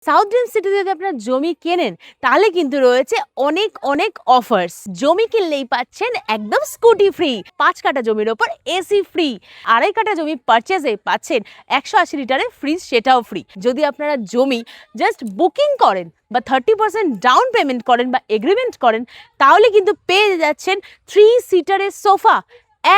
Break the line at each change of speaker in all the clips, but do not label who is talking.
South dream সিটিতে যদি আপনারা জমি কেনেন তাহলে কিন্তু রয়েছে অনেক অনেক অফার্স। জমি কিনলেই পাচ্ছেন একদম স্কুটি ফ্রি, 5 কাঠা জমির ওপর এসি ফ্রি, 2.5 কাঠা জমি পারচেজে পাচ্ছেন 180 লিটারের ফ্রিজ, সেটাও ফ্রি। যদি আপনারা জমি জাস্ট বুকিং করেন বা 30% ডাউন পেমেন্ট করেন বা এগ্রিমেন্ট করেন তাহলে কিন্তু পেয়ে যাচ্ছেন 3 সিটারের সোফা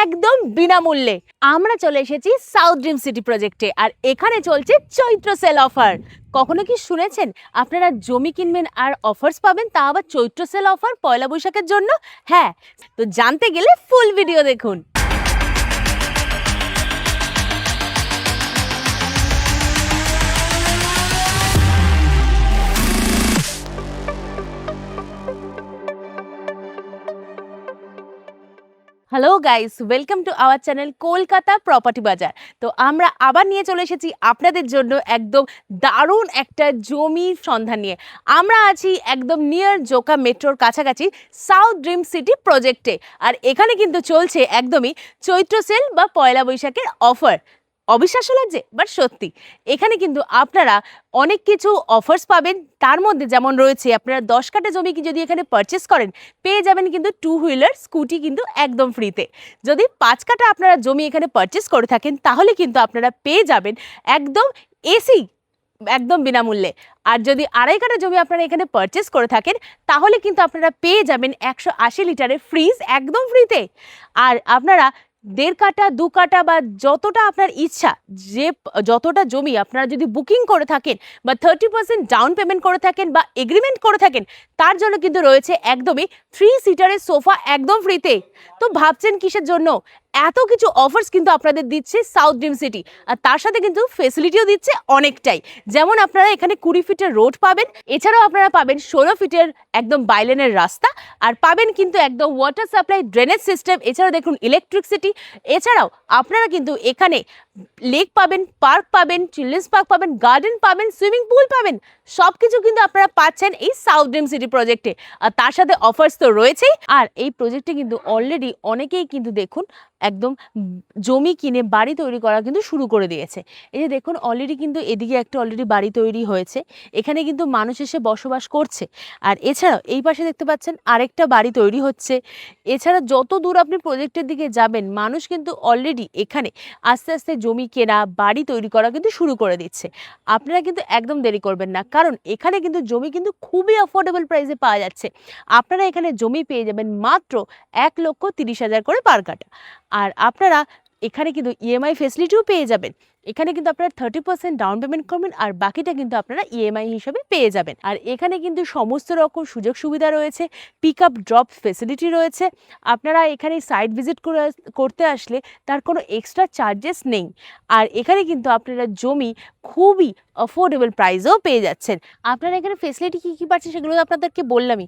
একদম বিনামূল্যে। আমরা চলে এসেছি সাউথ ড্রিম সিটি প্রজেক্টে, আর এখানে চলছে চৈত্র সেল অফার। কখনো কি শুনেছেন আপনারা জমি কিনবেন আর অফার্স পাবেন, তা আবার চৈত্র সেল অফার পয়লা বৈশাখের জন্য? হ্যাঁ, তো জানতে গেলে ফুল ভিডিও দেখুন। Hello guys, welcome to our channel Kolkata property বাজার। তো আমরা আবার নিয়ে চলে এসেছি আপনাদের জন্য একদম দারুণ একটা জমির সন্ধান নিয়ে। আমরা আছি একদম নিয়ার জোকা মেট্রোর কাছাকাছি সাউথ ড্রিম সিটি প্রজেক্টে, আর এখানে কিন্তু চলছে একদমই চৈত্র সেল বা পয়লা বৈশাখের অফার। অবিশ্বাস্য লাগছে বাট সত্যি, এখানে কিন্তু আপনারা অনেক কিছু অফার্স পাবেন। তার মধ্যে যেমন রয়েছে, আপনারা 10 কাঠা জমি কি যদি এখানে পারচেস করেন পেয়ে যাবেন কিন্তু 2 হুইলার স্কুটি কিন্তু একদম ফ্রিতে। যদি 5 কাঠা আপনারা জমি এখানে পারচেস করে থাকেন তাহলে কিন্তু আপনারা পেয়ে যাবেন একদম এসি একদম বিনামূল্যে। আর যদি 2.5 কাঠা জমি আপনারা এখানে পারচেস করে থাকেন তাহলে কিন্তু আপনারা পেয়ে যাবেন 180 লিটারের ফ্রিজ একদম ফ্রিতে। আর আপনারা 1.5 কাঠা 2 কাঠা বা যতটা আপনার ইচ্ছা, যে যতটা জমি আপনারা যদি বুকিং করে থাকেন বা 30% ডাউন পেমেন্ট করে থাকেন বা এগ্রিমেন্ট করে থাকেন তার জন্য কিন্তু রয়েছে একদমই 3 সিটারের সোফা একদম ফ্রিতে। তো ভাবছেন কিসের জন্য? এত কিছু অফার্স কিন্তু আপনাদের দিচ্ছে সাউথ ড্রিম সিটি, আর তার সাথে কিন্তু ফেসিলিটিও দিচ্ছে অনেকটাই। যেমন আপনারা এখানে 20 ফিটের রোড পাবেন, এছাড়াও আপনারা পাবেন 16 ফিটের একদম বাইলেনের রাস্তা, আর পাবেন কিন্তু একদম ওয়াটার সাপ্লাই ড্রেনেজ সিস্টেম, এছাড়াও দেখুন ইলেকট্রিসিটি। এছাড়াও আপনারা কিন্তু এখানে লেক পাবেন, পার্ক পাবেন, চিলড্রেন্স পার্ক পাবেন, গার্ডেন পাবেন, সুইমিং পুল পাবেন। সব কিছু কিন্তু আপনারা পাচ্ছেন এই সাউথ ড্রিম সিটি প্রজেক্টে, আর তার সাথে অফার্স তো রয়েছেই। আর এই প্রজেক্টে কিন্তু অলরেডি অনেকেই কিন্তু দেখুন একদম জমি কিনে বাড়ি তৈরি করা কিন্তু শুরু করে দিয়েছে। এই যে দেখুন অলরেডি কিন্তু এদিকে একটা অলরেডি বাড়ি তৈরি হয়েছে, এখানে কিন্তু মানুষ এসে বসবাস করছে। আর এছাড়াও এই পাশে দেখতে পাচ্ছেন আরেকটা বাড়ি তৈরি হচ্ছে। এছাড়া যত দূর আপনি প্রজেক্টের দিকে যাবেন মানুষ কিন্তু অলরেডি এখানে আস্তে আস্তে জমি কেনা বাড়ি তৈরি করা কিন্তু শুরু করে দিচ্ছে। আপনারা কিন্তু একদম দেরি করবেন না, কারণ এখানে কিন্তু জমি কিন্তু খুবই অ্যাফোর্ডেবল প্রাইসে পাওয়া যাচ্ছে। আপনারা এখানে জমি পেয়ে যাবেন মাত্র 1,30,000 করে পার কাঠা। আর আপনারা এখানে কিন্তু ইএমআই ফেসিলিটিও পেয়ে যাবেন। এখানে কিন্তু আপনারা 30% ডাউন পেমেন্ট করবেন আর বাকিটা কিন্তু আপনারা ইএমআই হিসেবে পেয়ে যাবেন। আর এখানে কিন্তু সমস্ত রকম সুযোগ সুবিধা রয়েছে, পিক আপ ড্রপ ফেসিলিটি রয়েছে। আপনারা এখানে সাইট ভিজিট করতে আসলে তার কোনো এক্সট্রা চার্জেস নেই। আর এখানে কিন্তু আপনারা জমি খুবই অ্যাফোর্ডেবল প্রাইসেও পেয়ে যাচ্ছেন। আপনারা এখানে ফেসিলিটি কী কী পাচ্ছেন সেগুলো তো আপনাদেরকে বললামই।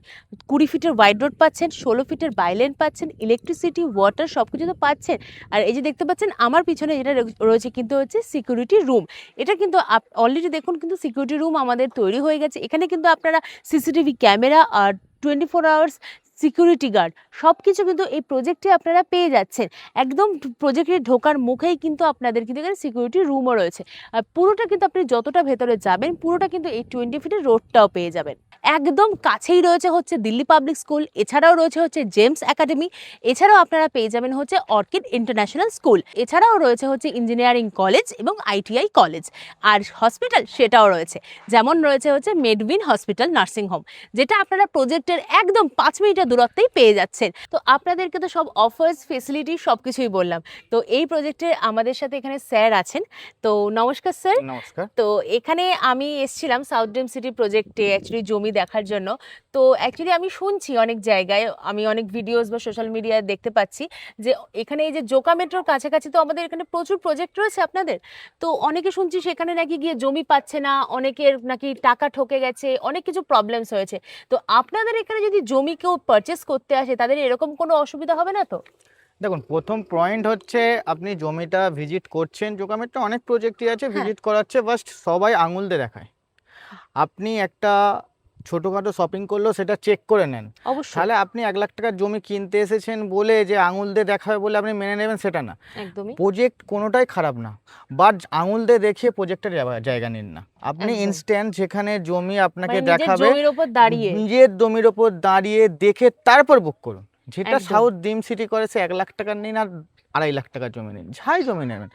20 ফিটের ওয়াইড রোড পাচ্ছেন, 16 ফিটের বাইলেন পাচ্ছেন, ইলেকট্রিসিটি, ওয়াটার সব কিছু তো পাচ্ছেন। আর এই যে দেখতে পাচ্ছেন আমার পিছনে যেটা রয়েছে কিন্তু হচ্ছে সিকিউরিটি রুম। এটা কিন্তু অলরেডি দেখুন কিন্তু সিকিউরিটি রুম আমাদের তৈরি হয়ে গেছে। এখানে কিন্তু আপনারা সিসিটিভি ক্যামেরা আর 24 আওয়ার্স সিকিউরিটি গার্ড সব কিছু কিন্তু এই প্রজেক্টে আপনারা পেয়ে যাচ্ছেন। একদম প্রজেক্টে ঢোকার মুখেই কিন্তু আপনাদের কিন্তু এখানে সিকিউরিটি রুমও রয়েছে। আর পুরোটা কিন্তু আপনি যতটা ভেতরে যাবেন পুরোটা কিন্তু এই 20 ফিটের রোডটাও পেয়ে যাবেন। একদম কাছেই রয়েছে হচ্ছে দিল্লি পাবলিক স্কুল, এছাড়াও রয়েছে হচ্ছে জেমস একাডেমি, এছাড়াও আপনারা পেয়ে যাবেন হচ্ছে অর্কিড ইন্টারন্যাশনাল স্কুল, এছাড়াও রয়েছে হচ্ছে ইঞ্জিনিয়ারিং কলেজ এবং আইটিআই কলেজ। আর হসপিটাল সেটাও রয়েছে, যেমন রয়েছে হচ্ছে মেডউইন হসপিটাল নার্সিং হোম, যেটা আপনারা প্রজেক্টের একদম 5 মিনিটের দূরত্বেই পেয়ে যাচ্ছেন। তো আপনাদেরকে তো সব অফার্স ফেসিলিটি সব কিছুই বললাম। তো এই প্রজেক্টে আমাদের সাথে এখানে স্যার আছেন। তো নমস্কার স্যার।
নমস্কার।
তো এখানে আমি এসেছিলাম সাউথ ড্রিম সিটি প্রজেক্টে অ্যাকচুয়ালি জমি দেখার জন্য। তো অ্যাকচুয়ালি আমি শুনছি অনেক জায়গায়, আমি অনেক ভিডিওস বা সোশ্যাল মিডিয়ায় দেখতে পাচ্ছি যে এখানে এই যে জোকা মেট্রোর কাছাকাছি তো আমাদের এখানে প্রচুর প্রজেক্ট রয়েছে আপনাদের। তো অনেকে শুনছি সেখানে নাকি গিয়ে জমি পাচ্ছে না, অনেকের নাকি টাকা ঠকে গেছে, অনেক কিছু প্রবলেমস হয়েছে। তো আপনাদের এখানে যদি জমি কেউ পারচেস করতে আসে তাদের এরকম কোনো অসুবিধা হবে না তো?
দেখুন, প্রথম পয়েন্ট হচ্ছে আপনি জমিটা ভিজিট করছেন, জোকামেট্রো অনেক প্রজেক্টই আছে
হ্যাঁ।
ভিজিট করাচ্ছে, বাস্ট সবাই আঙুল দিয়ে দেখায়। আপনি একটা ছোটখাটো শপিং করলেও সেটা চেক করে নেন।
অবশ্যই
তাহলে আপনি 1 লাখ টাকার জমি কিনতে এসেছেন বলে যে আঙুল দিয়ে দেখাবে বলে আপনি মেনে নেবেন সেটা না।
একদমই
প্রজেক্ট কোনোটাই খারাপ না, বাট আঙুল দিয়ে দেখিয়ে প্রজেক্টের জায়গা নিন না। আপনি
একদম।
ইনস্ট্যান্ট যেখানে জমি আপনাকে
মানে নিজের
দেখাবে,
জমির উপর দাঁড়িয়ে
নিজের জমির ওপর দাঁড়িয়ে দেখে তারপর বুক করুন। যেটা
একদম।
সাউথ ড্রিম সিটি করে সে 1 লাখ টাকার নিন আর 2.5 লাখ টাকার জমি নিন, যাই জমি নেবেন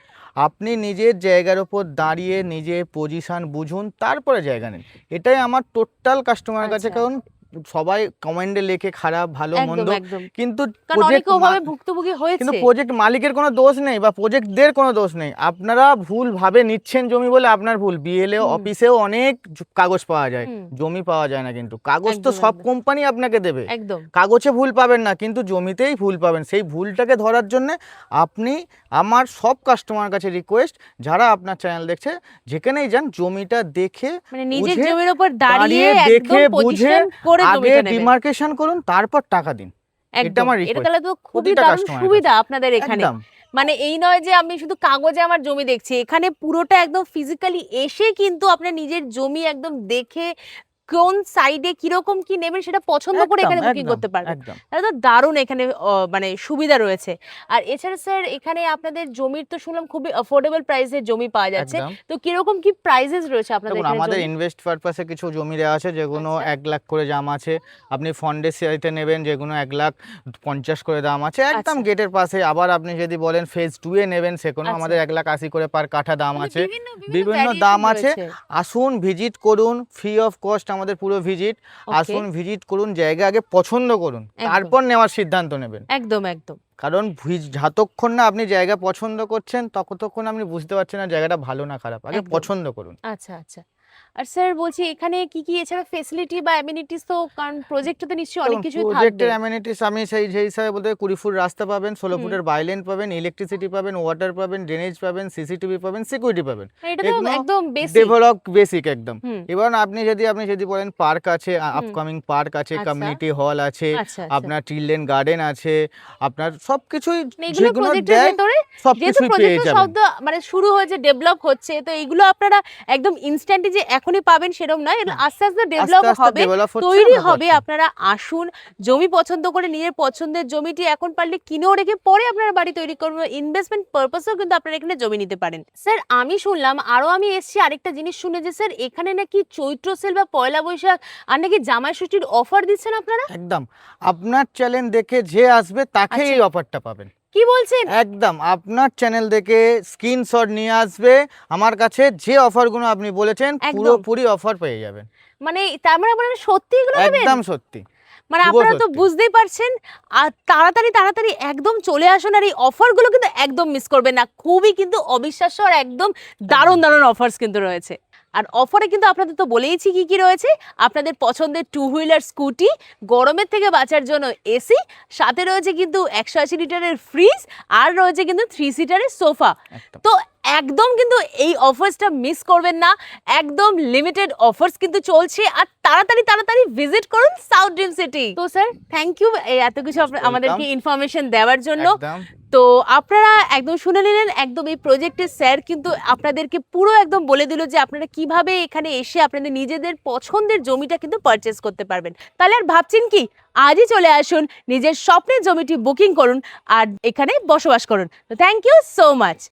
আপনি নিজের জায়গার ওপর দাঁড়িয়ে নিজের পজিশন বুঝুন তারপরে জায়গা নিন। এটাই আমার টোটাল কাস্টমারের কাছে,
আচ্ছা।
কারণ সবাই কমেন্টে লেখে খারাপ ভালো মন্দ,
একদম একদম,
কিন্তু
কারণ
project
অনেকে ওভাবে ভুক্তভোগী
কিন্তু
হয়েছে।
প্রজেক্ট মালিকের কোনো দোষ নেই বা প্রজেক্টদের কোনো দোষ নেই। আপনারা ভুলভাবে নিচ্ছেন জমি বলে আপনার ভুল। বিএলও
হুম।
অফিসেও অনেক কাগজ পাওয়া যায়,
হুম।
জমি পাওয়া যায় না। কিন্তু কাগজ তো
একদম,
সব
একদম।
কোম্পানি আপনাকে দেবে,
একদম
কাগজে ভুল পাবেন না কিন্তু জমিতেই ভুল পাবেন। সেই ভুলটাকে ধরার জন্য আপনি, আমার সব কাস্টমার কাছে রিকোয়েস্ট, যারা আপনার চ্যানেল দেখছে যেখানেই যান জমিটা দেখে
মানে নিজের
বুঝে,
জমির উপর দাঁড়িয়ে একদম
দেখে বুঝে
পজিশন করে
আগে
জমিটা নেবেন।
ডিমার্কেশন করুন তারপর টাকা দিন। এটা
একদম,
আমার
এটা
রিকোয়েস্ট
তাহলে তো খুবই
প্রতিটা
দারুণ
কাস্টমারের
সুবিধা
কাছে।
আপনাদের এখানে।
একদম
মানে এই নয় যে আমি শুধু কাগজে আমার জমি দেখছি, এখানে পুরোটা একদম ফিজিক্যালি এসে কিন্তু আপনার নিজের জমি একদম দেখে কোন সাইডে কিরকম কি নেবেন সেটা পছন্দ করে
একদম
এখানে বুকিং
একদম
করতে পারবেন।
একদম।
তাহলে তো দারুণ এখানে মানে সুবিধা রয়েছে। আর এছাড়া স্যার এখানে আপনাদের জমির তো শুনলাম খুবই অ্যাফোর্ডেবল প্রাইসে জমি পাওয়া যাচ্ছে,
একদম।
তো কিরকম কি প্রাইসেস রয়েছে আপনাদের
দেখুন
এখানে
আমাদের
জমি?
ইনভেস্ট পারপাসে কিছু জমি দেওয়া আছে যেগুলো
আচ্ছা।
1 লাখ করে দাম আছে। আপনি ফন্ডের সাইটে নেবেন যেগুলো 1,50,000 করে দাম আছে একদম
আচ্ছা।
গেটের পাশে। আবার আপনি যদি বলেন ফেজ 2 এ নেবেন সেখানেও
আচ্ছা।
আমাদের 1,80,000 করে পার কাঠা দাম
মানে
আছে।
বিভিন্ন
বিভিন্ন
variation
দাম আছে।
রয়েছে।
আসুন ভিজিট করুন, ফ্রি অফ কস্ট আমাদের পুরো ভিজিট।
ওকে,
আসুন ভিজিট করুন, জায়গা আগে পছন্দ করুন,
একদম।
তারপর নেওয়ার সিদ্ধান্ত নেবেন।
একদম একদম
কারণ যতক্ষণ না আপনি জায়গা পছন্দ করছেন ততক্ষণ আপনি বুঝতে পারছেন না জায়গাটা ভালো না খারাপ। আগে
একদম।
পছন্দ করুন।
আচ্ছা আচ্ছা। আর স্যার বলছি এখানে কি কি এছাড়া ফেসিলিটি বা অ্যামেনিটিস, তো কারণ প্রজেক্টে তো নিশ্চয়ই অনেক কিছুই থাকবে।
প্রজেক্টের অ্যামেনিটিস আমি সেই হিসাবে বলতে 20 ফুট রাস্তা পাবেন, 16
হুম।
ফুটের বাইলেন পাবেন, ইলেকট্রিসিটি পাবেন, ওয়াটার পাবেন, ড্রেনেজ পাবেন, সিসিটিভি পাবেন, সিকিউরিটি পাবেন।
মানে এটা তো
এগুলো
একদম বেসিক।
ডেভেলপ বেসিক একদম।
হুম।
এবার আপনি যদি বলেন পার্ক আছে, আপকামিং পার্ক আছে,
আচ্ছা।
কমিউনিটি হল আছে,
আচ্ছা আচ্ছা।
আপনার চিলড্রেন গার্ডেন আছে, আপনার সবকিছুই
মানে এগুলো
যেগুলো
প্রজেক্টের
দেয়
ভেতরে, যেহেতু
সবকিছুই পেয়ে
প্রজেক্টের
যাবেন।
শব্দ মানে শুরু হয়েছে, ডেভেলপ হচ্ছে, তো এগুলো আপনারা একদম ইনস্ট্যান্টলি যে এখনই পাবেন সেরকম নয়, এগুলো
না,
আস্তে আস্তে
আস্তে
ডেভেলপ
আস্তে
হবে,
ডেভেলপ হচ্ছে,
তৈরি
আমরা
হবে।
পাচ্ছি।
আপনারা আসুন, জমি পছন্দ করে নিজের পছন্দের জমিটি এখন পারলে কিনেও রেখে পরে আপনারা বাড়ি তৈরি করবেন, ইনভেস্টমেন্ট পারপাসেও কিন্তু আপনারা এখানে জমি নিতে পারেন। স্যার আমি শুনলাম, আরো আমি এসেছি আরেকটা জিনিস শুনে, যে স্যার এখানে নাকি চৈত্র সেল বা পয়লা বৈশাখ আর নাকি জামাই ষষ্ঠীর অফার দিচ্ছেন আপনারা।
একদম আপনার চ্যানেল দেখে যে আসবে তাকেই
আচ্ছা।
এই অফারটা পাবেন।
কি বলছেন?
একদম আপনার চ্যানেল দেখে স্ক্রিনশট নিয়ে আসবে আমার কাছে, যে অফারগুলো আপনি বলেছেন
একদম।
পুরোপুরি অফার পেয়ে যাবেন।
মানে তার মানে আপনারা সত্যি এগুলো নেবেন?
একদম সত্যি।
মানে
শুভ
আপনারা তো
সত্যি।
বুঝতেই পারছেন। আর তাড়াতাড়ি তাড়াতাড়ি একদম চলে আসুন, আর এই অফারগুলো কিন্তু একদম মিস করবেন না। খুবই কিন্তু অবিশ্বাস্য আর একদম দারুণ দারুণ অফার্স কিন্তু রয়েছে। আর অফারে কিন্তু আপনাদের তো বলেইছি কি কি রয়েছে। আপনাদের পছন্দের 2 হুইলার স্কুটি, গরমের থেকে বাঁচার জন্য এসি, সাথে রয়েছে কিন্তু 180 লিটারের ফ্রিজ, আর রয়েছে কিন্তু 3 সিটারের সোফা।
একদম।
তো একদম কিন্তু এই অফার্সটা মিস করবেন না, একদম লিমিটেড অফার্স কিন্তু চলছে। আর তাড়াতাড়ি তাড়াতাড়ি ভিজিট করুন সাউথ ড্রিম সিটি। তো স্যার থ্যাংক ইউ এত কিছু আমাদেরকে ইনফরমেশন দেওয়ার জন্য।
একদম।
তো আপনারা একদম শুনে নিলেন, একদম এই প্রজেক্টের স্যার কিন্তু আপনাদেরকে পুরো একদম বলে দিল যে আপনারা কিভাবে এখানে এসে আপনাদের নিজেদের পছন্দের জমিটা কিন্তু পারচেস করতে পারবেন। তাহলে আর ভাবছেন কি, আজই চলে আসুন, নিজের স্বপ্নের জমিটি বুকিং করুন আর এখানে বসবাস করুন। তো থ্যাংক ইউ সো মাচ।